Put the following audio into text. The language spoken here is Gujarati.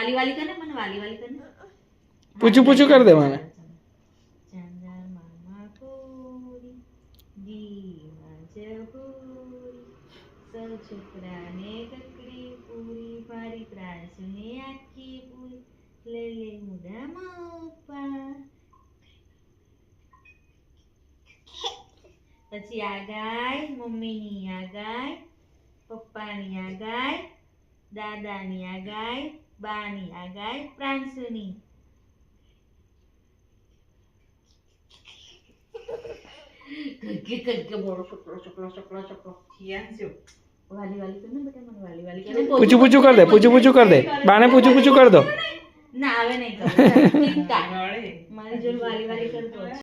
વાલી વાલી કરને મને વાલી વાલી કરને પૂછું પૂછું કરી દે મને ચંદા મામા કોરી દીવા જબોરી સૌ છોકરાને કકડી પૂરી મારી ત્રાસને આખી પૂરી લઈ લે મુડા મોપા પછી આ ગાય મમ્મીની આ ગાય પપ્પાની આ ગાય દાદાની આ ગાય બાની આ ગાય પ્રાંશુની કરકે બોલો છોકરો છોકરો છોકરો છોકરો ખિયાંશો વાલી વાલી કરને બેટા મને વાલી વાલી કરને પૂછું પૂછું કરી દે પૂછું પૂછું કરી દે બાને પૂછું પૂછું કરી દો ના હવે નહીં કરું નડે મારી જોડે વાલી વાલી કરતો